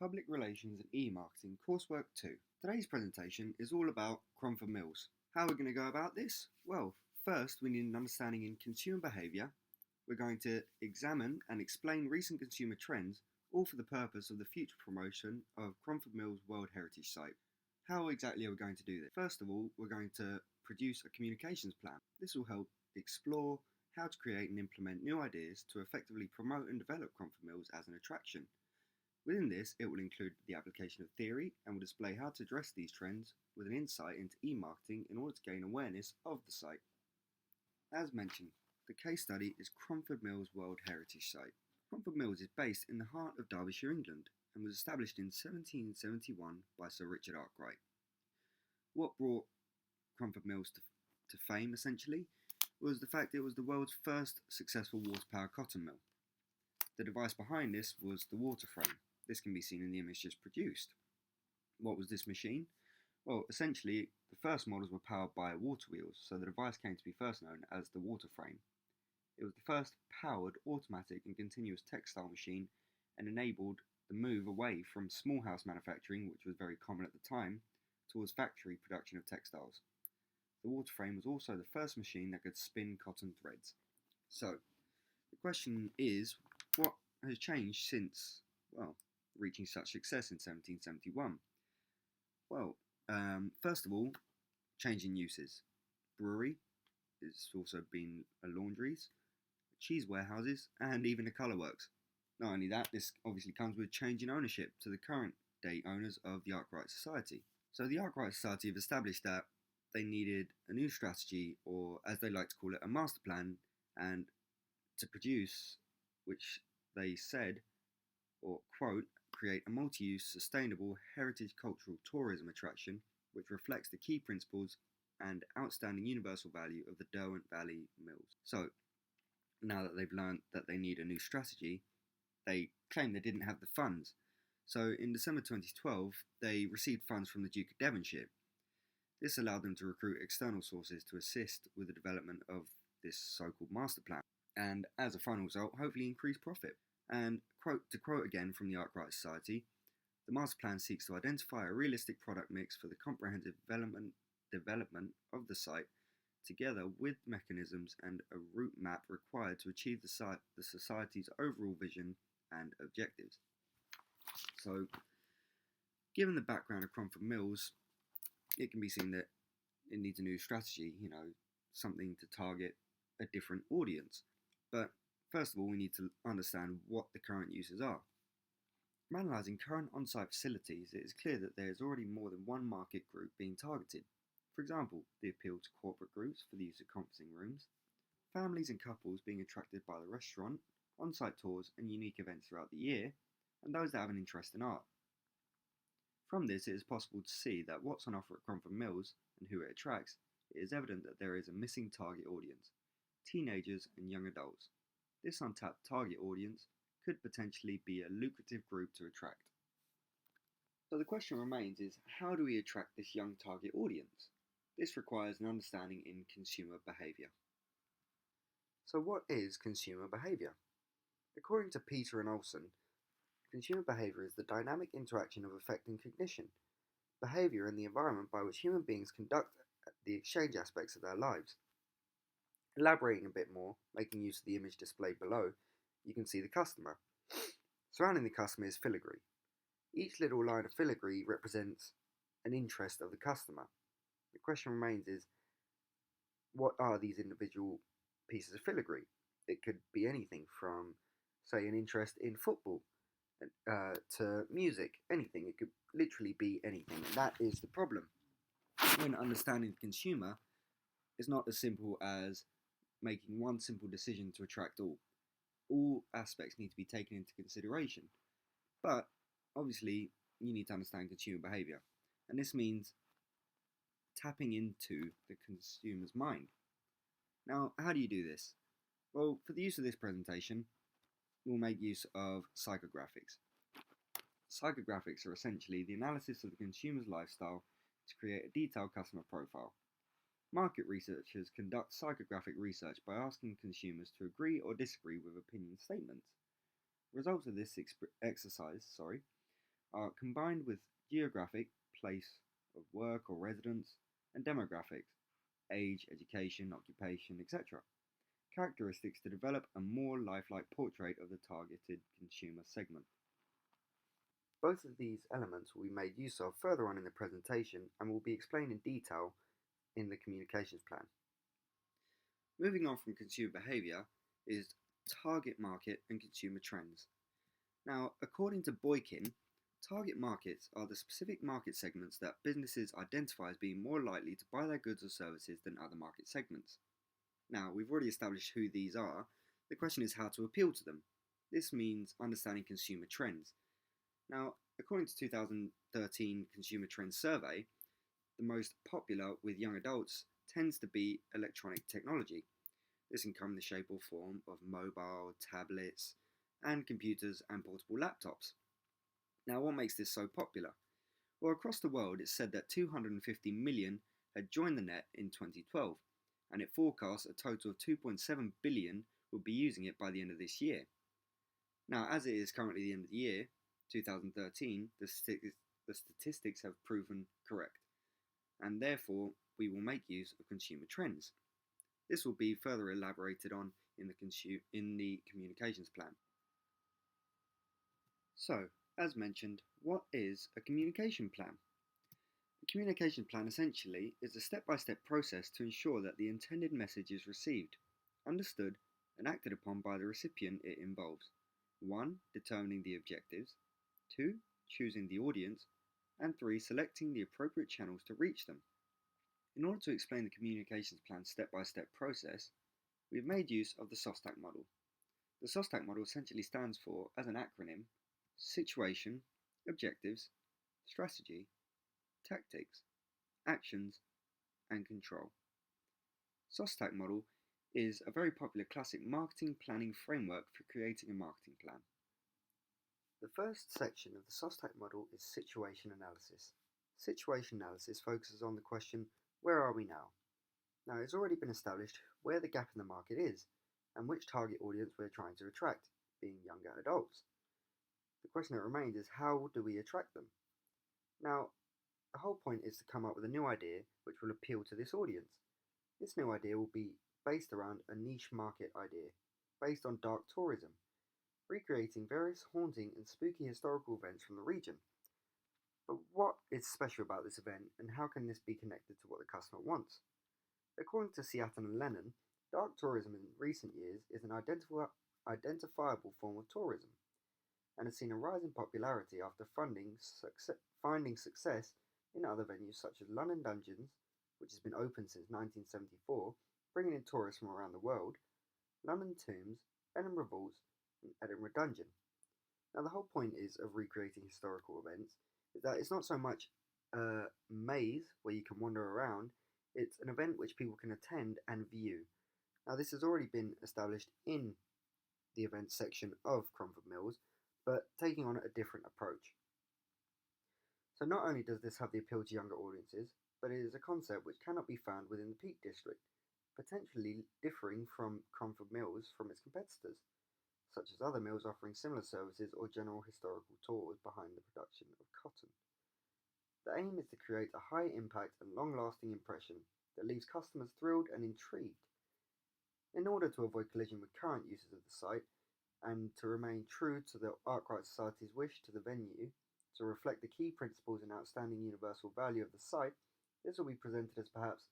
Public Relations and E-Marketing Coursework 2. Today's presentation is all about Cromford Mills. How are we going to go about this? Well, first we need an understanding in consumer behaviour. We're going to examine and explain recent consumer trends, all for the purpose of the future promotion of Cromford Mills World Heritage Site. How exactly are we going to do this? First of all, we're going to produce a communications plan. This will help explore how to create and implement new ideas to effectively promote and develop Cromford Mills as an attraction. Within this, it will include the application of theory and will display how to address these trends with an insight into e-marketing in order to gain awareness of the site. As mentioned, the case study is Cromford Mills World Heritage Site. Cromford Mills is based in the heart of Derbyshire, England, and was established in 1771 by Sir Richard Arkwright. What brought Cromford Mills to fame, essentially, was the fact it was the world's first successful water-powered cotton mill. The device behind this was the water frame. This can be seen in the image just produced. What was this machine? Well, essentially, the first models were powered by water wheels, so the device came to be first known as the water frame. It was the first powered, automatic and continuous textile machine and enabled the move away from small house manufacturing, which was very common at the time, towards factory production of textiles. The water frame was also the first machine that could spin cotton threads. So, the question is, what has changed since, reaching such success in 1771? Well, first of all, changing uses. Brewery, it's also been laundries, cheese warehouses, and even a colour works. Not only that, this obviously comes with changing ownership to the current day owners of the Arkwright Society. So the Arkwright Society have established that they needed a new strategy, or as they like to call it, a master plan, and to produce, which they said, or quote, create a multi-use, sustainable heritage cultural tourism attraction which reflects the key principles and outstanding universal value of the Derwent Valley Mills. So, now that they've learned that they need a new strategy, they claim they didn't have the funds. So in December 2012, they received funds from the Duke of Devonshire. This allowed them to recruit external sources to assist with the development of this so-called master plan, and as a final result, hopefully increase profit. And to quote again from the Arkwright Society, the master plan seeks to identify a realistic product mix for the comprehensive development of the site, together with mechanisms and a route map required to achieve the Society's overall vision and objectives. So, given the background of Cromford Mills, it can be seen that it needs a new strategy, something to target a different audience. But first of all, we need to understand what the current uses are. From analysing current on-site facilities, it is clear that there is already more than one market group being targeted. For example, the appeal to corporate groups for the use of conferencing rooms, families and couples being attracted by the restaurant, on-site tours and unique events throughout the year, and those that have an interest in art. From this, it is possible to see that what's on offer at Cromford Mills and who it attracts, it is evident that there is a missing target audience: teenagers and young adults. This untapped target audience could potentially be a lucrative group to attract. So the question remains is, how do we attract this young target audience? This requires an understanding in consumer behaviour. So what is consumer behaviour? According to Peter and Olson, consumer behaviour is the dynamic interaction of affect and cognition, behaviour in the environment by which human beings conduct the exchange aspects of their lives. Elaborating a bit more, making use of the image displayed below, you can see the customer. Surrounding the customer is filigree. Each little line of filigree represents an interest of the customer. The question remains is, what are these individual pieces of filigree? It could be anything from, say, an interest in football, to music, anything. It could literally be anything. And that is the problem. When understanding the consumer is not as simple as making one simple decision to attract all. All aspects need to be taken into consideration. But obviously, you need to understand consumer behaviour. And this means tapping into the consumer's mind. Now, how do you do this? Well, for the use of this presentation, we'll make use of psychographics. Psychographics are essentially the analysis of the consumer's lifestyle to create a detailed customer profile. Market researchers conduct psychographic research by asking consumers to agree or disagree with opinion statements. Results of this exercise are combined with geographic, place of work or residence, and demographics, age, education, occupation, etc. Characteristics to develop a more lifelike portrait of the targeted consumer segment. Both of these elements will be made use of further on in the presentation and will be explained in detail in the communications plan. Moving on from consumer behaviour is target market and consumer trends. Now, according to Boykin, target markets are the specific market segments that businesses identify as being more likely to buy their goods or services than other market segments. Now, we've already established who these are. The question is how to appeal to them. This means understanding consumer trends. Now, according to 2013 Consumer Trends Survey, the most popular with young adults tends to be electronic technology. This can come in the shape or form of mobile, tablets, and computers and portable laptops. Now, what makes this so popular? Well, across the world, it's said that 250 million had joined the net in 2012, and it forecasts a total of 2.7 billion will be using it by the end of this year. Now, as it is currently the end of the year, 2013, the statistics have proven correct, and therefore we will make use of consumer trends. This will be further elaborated on in the communications plan. So, as mentioned, what is a communication plan? A communication plan essentially is a step-by-step process to ensure that the intended message is received, understood, and acted upon by the recipient it involves. 1. Determining the objectives. 2. Choosing the audience. And 3. Selecting the appropriate channels to reach them. In order to explain the communications plan step-by-step process, we have made use of the SOSTAC model. The SOSTAC model essentially stands for, as an acronym, Situation, Objectives, Strategy, Tactics, Actions, and Control. SOSTAC model is a very popular classic marketing planning framework for creating a marketing plan. The first section of the SOSTAC model is situation analysis. Situation analysis focuses on the question, where are we now? Now, it's already been established where the gap in the market is and which target audience we're trying to attract, being younger adults. The question that remains is, how do we attract them? Now, the whole point is to come up with a new idea which will appeal to this audience. This new idea will be based around a niche market idea, based on dark tourism, recreating various haunting and spooky historical events from the region. But what is special about this event, and how can this be connected to what the customer wants? According to Seattle and Lennon, dark tourism in recent years is an identifiable form of tourism, and has seen a rise in popularity after finding success in other venues such as London Dungeons, which has been open since 1974, bringing in tourists from around the world, London Tombs, Edinburgh Vaults, and Edinburgh Dungeon. Now, the whole point is of recreating historical events is that it's not so much a maze where you can wander around, it's an event which people can attend and view. Now, this has already been established in the events section of Cromford Mills, but taking on a different approach. So not only does this have the appeal to younger audiences, but it is a concept which cannot be found within the Peak District, potentially differing from Cromford Mills from its competitors, such as other mills offering similar services or general historical tours behind the production of cotton. The aim is to create a high impact and long-lasting impression that leaves customers thrilled and intrigued. In order to avoid collision with current uses of the site, and to remain true to the Arkwright Society's wish to the venue, to reflect the key principles and outstanding universal value of the site, this will be presented as perhaps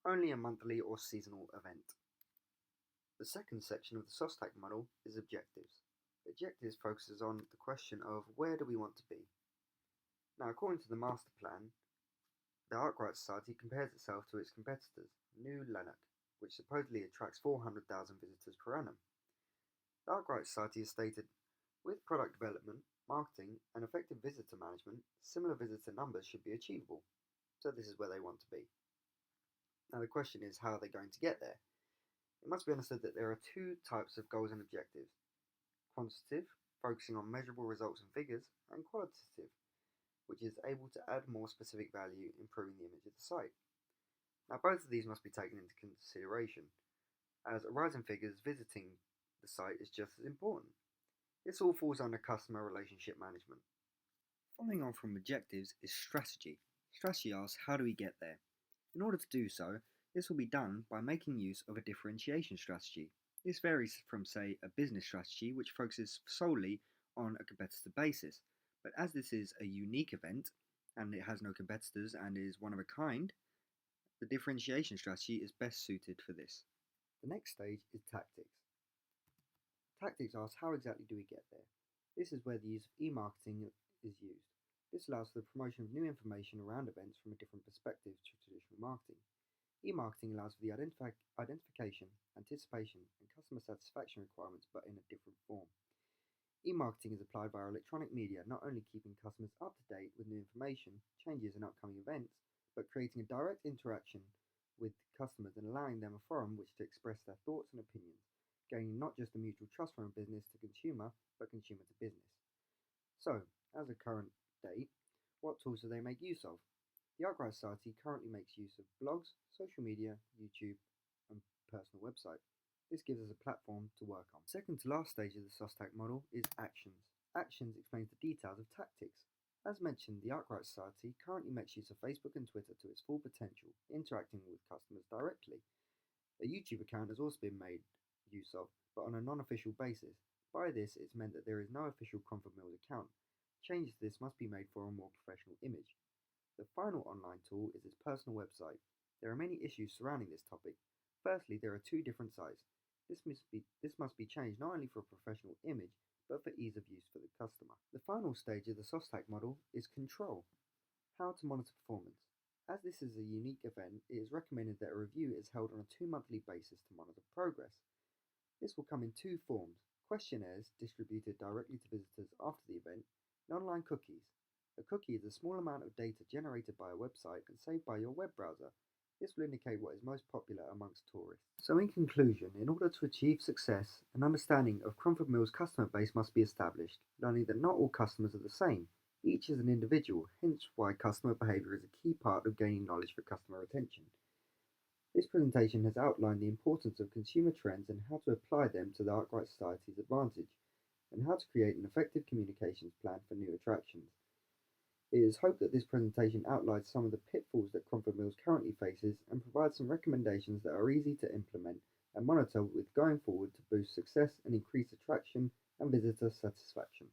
only a monthly or seasonal event. The second section of the SOSTAC model is objectives. Objectives focuses on the question of where do we want to be. Now, according to the master plan, the Arkwright Society compares itself to its competitors, New Lanark, which supposedly attracts 400,000 visitors per annum. The Arkwright Society has stated, with product development, marketing, and effective visitor management, similar visitor numbers should be achievable. So this is where they want to be. Now the question is, how are they going to get there? It must be understood that there are two types of goals and objectives. Quantitative, focusing on measurable results and figures, and qualitative, which is able to add more specific value, improving the image of the site. Now both of these must be taken into consideration, as a rise in figures, visiting the site is just as important. This all falls under customer relationship management. Following on from objectives is strategy. Strategy asks, how do we get there? In order to do so, this will be done by making use of a differentiation strategy. This varies from, say, a business strategy which focuses solely on a competitor basis. But as this is a unique event and it has no competitors and is one of a kind, the differentiation strategy is best suited for this. The next stage is tactics. Tactics asks, how exactly do we get there? This is where the use of e-marketing is used. This allows for the promotion of new information around events from a different perspective to traditional marketing. E-marketing allows for the identification, anticipation, and customer satisfaction requirements, but in a different form. E-marketing is applied via electronic media, not only keeping customers up to date with new information, changes, and upcoming events, but creating a direct interaction with customers and allowing them a forum which to express their thoughts and opinions, gaining not just a mutual trust from business to consumer, but consumer to business. So, as a current date, what tools do they make use of? The Arkwright Society currently makes use of blogs, social media, YouTube, and personal website. This gives us a platform to work on. Second to last stage of the SOSTAC model is actions. Actions explains the details of tactics. As mentioned, the Arkwright Society currently makes use of Facebook and Twitter to its full potential, interacting with customers directly. A YouTube account has also been made use of, but on a non-official basis. By this, it's meant that there is no official Cromford Mills account. Changes to this must be made for a more professional image. The final online tool is its personal website. There are many issues surrounding this topic. Firstly, there are two different sites. This must be changed not only for a professional image, but for ease of use for the customer. The final stage of the SOSTAC model is control. How to monitor performance. As this is a unique event, it is recommended that a review is held on a 2-monthly basis to monitor progress. This will come in two forms: questionnaires distributed directly to visitors after the event, and online cookies. A cookie is a small amount of data generated by a website and saved by your web browser. This will indicate what is most popular amongst tourists. So in conclusion, in order to achieve success, an understanding of Cromford Mill's customer base must be established, learning that not all customers are the same. Each is an individual, hence why customer behaviour is a key part of gaining knowledge for customer retention. This presentation has outlined the importance of consumer trends and how to apply them to the Arkwright Society's advantage, and how to create an effective communications plan for new attractions. It is hoped that this presentation outlines some of the pitfalls that Cromford Mills currently faces and provides some recommendations that are easy to implement and monitor with going forward to boost success and increase attraction and visitor satisfaction.